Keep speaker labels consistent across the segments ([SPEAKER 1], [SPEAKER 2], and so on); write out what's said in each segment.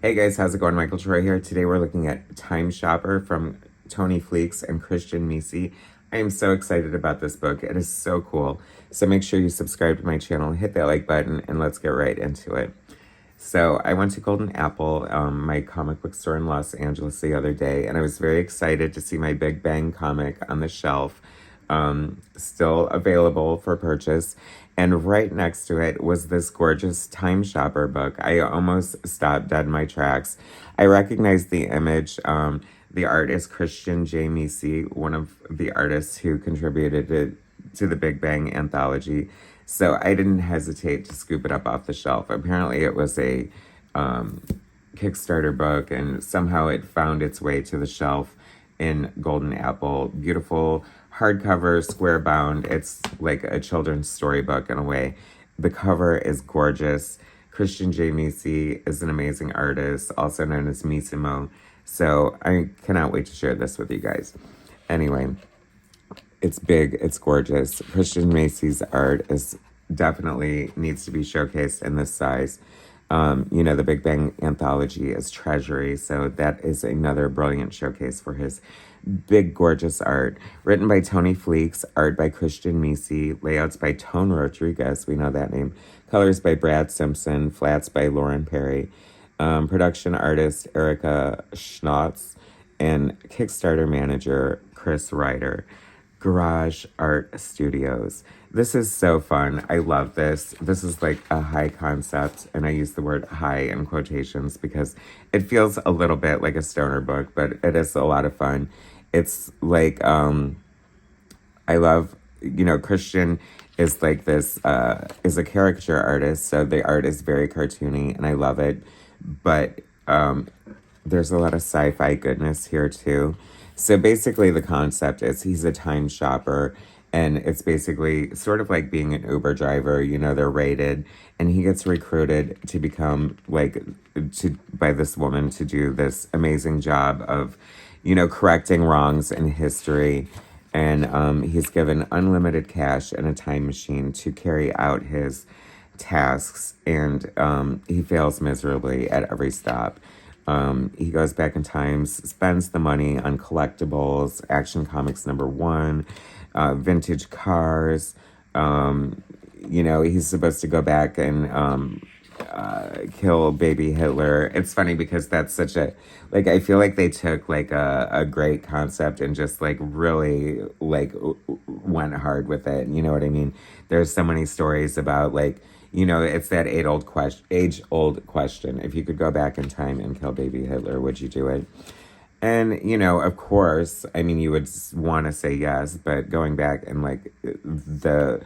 [SPEAKER 1] Hey guys, how's it going? Michael Troy here. Today we're looking at Time Shopper from Tony Fleecs and Christian Meesey. I am so excited about this book. It is so cool. So make sure you subscribe to my channel, hit that like button, and let's get right into it. So I went to Golden Apple, my comic book store in Los Angeles the other day, and I was very excited to see my Big Bang comic on the shelf, still available for purchase. And right next to it was this gorgeous Time Shopper book. I almost stopped dead in my tracks. I recognized the image. The art is Christian J. Meesey, one of the artists who contributed to the Big Bang Anthology. So I didn't hesitate to scoop it up off the shelf. Apparently it was a Kickstarter book, and somehow it found its way to the shelf in Golden Apple. Beautiful hardcover, square bound. It's like a children's storybook in a way. The cover is gorgeous. Christian J. Meesey is an amazing artist, also known as Meesimo. So I cannot wait to share this with you guys. Anyway, it's big, it's gorgeous. Christian Macy's art is definitely needs to be showcased in this size. The Big Bang Anthology is Treasury, so that is another brilliant showcase for his big, gorgeous art. Written by Tony Fleecs, art by Christian Meesey, layouts by Tone Rodriguez, we know that name, colors by Brad Simpson, flats by Lauren Perry, production artist Erica Schnotz, and Kickstarter manager Chris Ryder. Garage Art Studios. This is so fun. I love this. This is like a high concept, and I use the word high in quotations because it feels a little bit like a stoner book, but it is a lot of fun. It's like, I love, Christian is like this, is a caricature artist, so the art is very cartoony, and I love it. But there's a lot of sci-fi goodness here too. So basically the concept is he's a time shopper, and it's basically sort of like being an Uber driver. They're rated, and he gets recruited to become by this woman to do this amazing job of, correcting wrongs in history. And he's given unlimited cash and a time machine to carry out his tasks, and he fails miserably at every stop. He goes back in time, spends the money on collectibles, Action Comics #1, vintage cars. He's supposed to go back and kill baby Hitler. It's funny because that's such a, I feel like they took a great concept and just really went hard with it. You know what I mean? There's so many stories about it's that age-old question. If you could go back in time and kill baby Hitler, would you do it? And, of course, I mean, you would want to say yes, but going back and the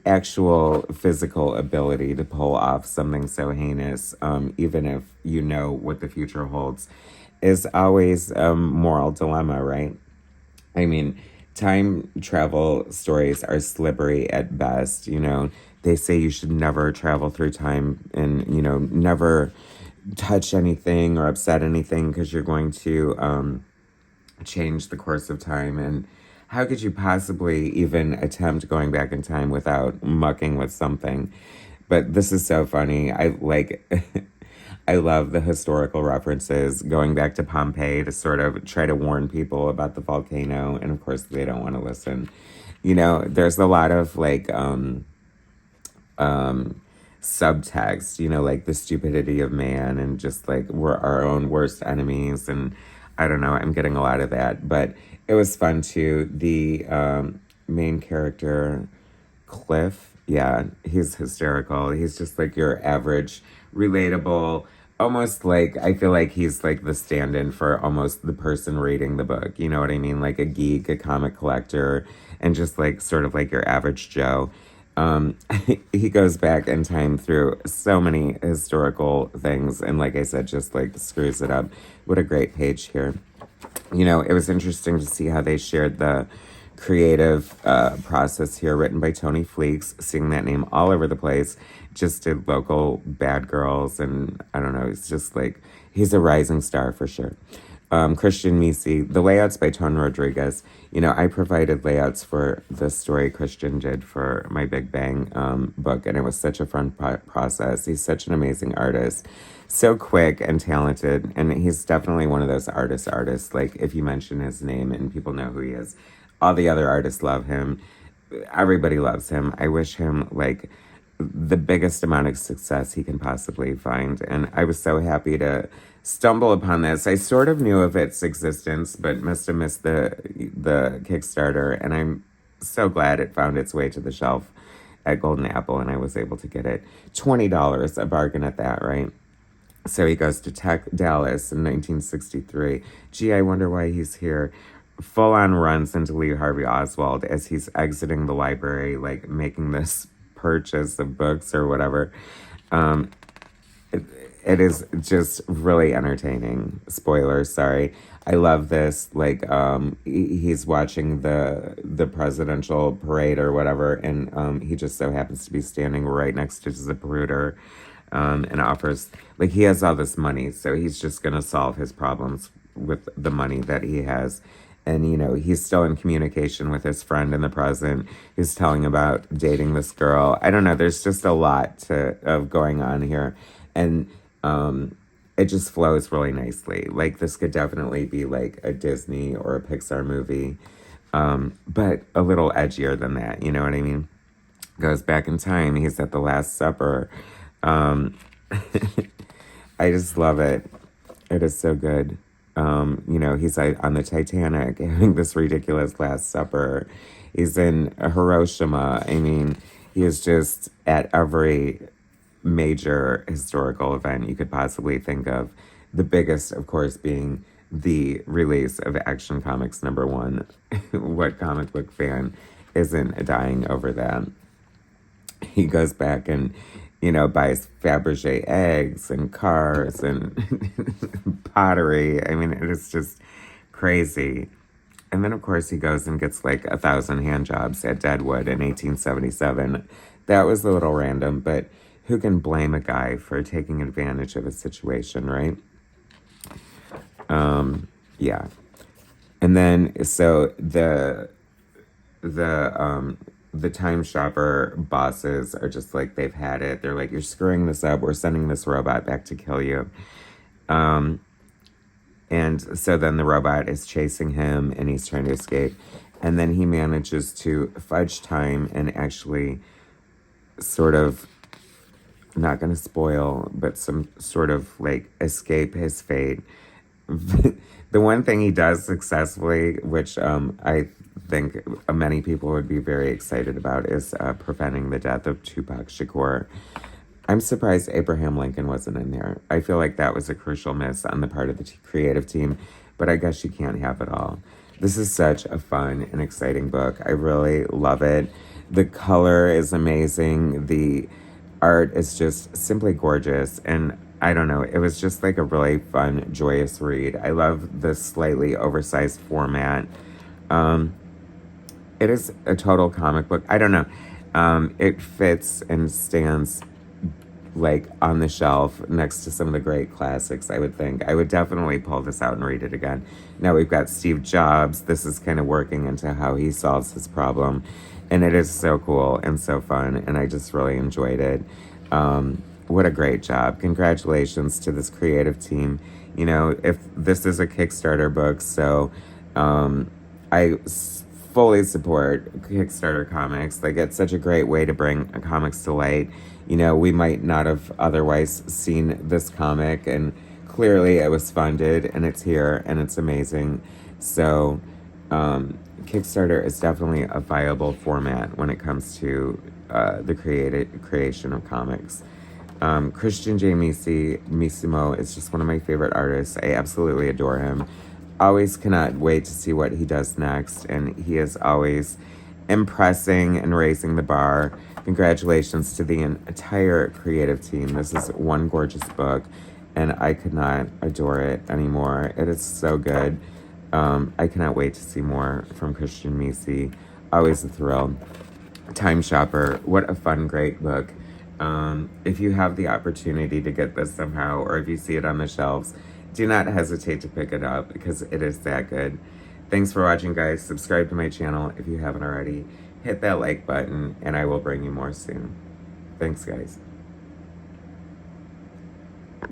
[SPEAKER 1] actual physical ability to pull off something so heinous, even if you know what the future holds, is always a moral dilemma, right? I mean, time travel stories are slippery at best. They say you should never travel through time and, never touch anything or upset anything because you're going to change the course of time. And how could you possibly even attempt going back in time without mucking with something? But this is so funny. I love the historical references, going back to Pompeii to sort of try to warn people about the volcano. And of course, they don't want to listen. There's a lot of subtext, like the stupidity of man and just we're our own worst enemies. And I don't know, I'm getting a lot of that. But it was fun too. The main character, Cliff, yeah, he's hysterical. He's just your average, relatable, almost I feel like he's the stand-in for almost the person reading the book. You know what I mean? Like a geek, a comic collector, and just sort of your average Joe. He goes back in time through so many historical things, and like I said, just screws it up. What a great page here. It was interesting to see how they shared the creative process here, written by Tony Fleecs, seeing that name all over the place. Just did local Bad Girls, and I don't know, it's just he's a rising star for sure. Christian Meesey. The layouts by Tone Rodriguez. You know, I provided layouts for the story Christian did for my Big Bang book, and it was such a fun process. He's such an amazing artist. So quick and talented, and he's definitely one of those artists. Like, if you mention his name and people know who he is, all the other artists love him. Everybody loves him. I wish him, like, the biggest amount of success he can possibly find. And I was so happy to stumble upon this. I sort of knew of its existence, but must have missed the Kickstarter. And I'm so glad it found its way to the shelf at Golden Apple, and I was able to get it. $20, a bargain at that, right? So he goes to Tech Dallas in 1963. Gee, I wonder why he's here. Full on runs into Lee Harvey Oswald as he's exiting the library, like making this purchase of books or whatever. It is just really entertaining. Spoilers, sorry. I love this. Like, he's watching the presidential parade or whatever, and he just so happens to be standing right next to Zapruder, and offers, like, he has all this money, so he's just gonna solve his problems with the money that he has. And, you know, he's still in communication with his friend in the present. He's telling about dating this girl. I don't know. There's just a lot of going on here. And it just flows really nicely. Like, this could definitely be like a Disney or a Pixar movie, but a little edgier than that. You know what I mean? Goes back in time. He's at the Last Supper. I just love it. It is so good. You know, he's on the Titanic having this ridiculous Last Supper. He's in Hiroshima. I mean, he is just at every major historical event you could possibly think of. The biggest, of course, being the release of Action Comics #1. What comic book fan isn't dying over that? He goes back and, you know, buys Fabergé eggs and cars and pottery. I mean, it is just crazy. And then, of course, he goes and gets like 1,000 hand jobs at Deadwood in 1877. That was a little random, but who can blame a guy for taking advantage of a situation, right? Yeah. And then, so the time shopper bosses are just like, they've had it. They're like, you're screwing this up. We're sending this robot back to kill you. And so then the robot is chasing him and he's trying to escape. And then he manages to fudge time and actually sort of, not going to spoil, but some sort of like escape his fate. The one thing he does successfully, which I think many people would be very excited about, is preventing the death of Tupac Shakur. I'm surprised Abraham Lincoln wasn't in there. I feel like that was a crucial miss on the part of the creative team, but I guess you can't have it all. This is such a fun and exciting book. I really love it. The color is amazing. The art is just simply gorgeous, and I don't know, it was just like a really fun, joyous read. I love the slightly oversized format. It is a total comic book. I don't know. It fits and stands like on the shelf next to some of the great classics, I would think. I would definitely pull this out and read it again. Now we've got Steve Jobs. This is kind of working into how he solves his problem. And it is so cool and so fun, and I just really enjoyed it. What a great job. Congratulations to this creative team. You know, if this is a Kickstarter book, so I fully support Kickstarter comics. Like, it's such a great way to bring comics to light. You know, we might not have otherwise seen this comic, and clearly it was funded, and it's here, and it's amazing. So, Kickstarter is definitely a viable format when it comes to the creation of comics. Christian J. Meesimo is just one of my favorite artists. I absolutely adore him. Always cannot wait to see what he does next, and he is always impressing and raising the bar. Congratulations to the entire creative team. This is one gorgeous book, and I could not adore it anymore. It is so good. I cannot wait to see more from Christian Meesey. Always a thrill. Time Shopper, what a fun, great book. If you have the opportunity to get this somehow, or if you see it on the shelves, do not hesitate to pick it up because it is that good. Thanks for watching, guys. Subscribe to my channel if you haven't already. Hit that like button, and I will bring you more soon. Thanks, guys.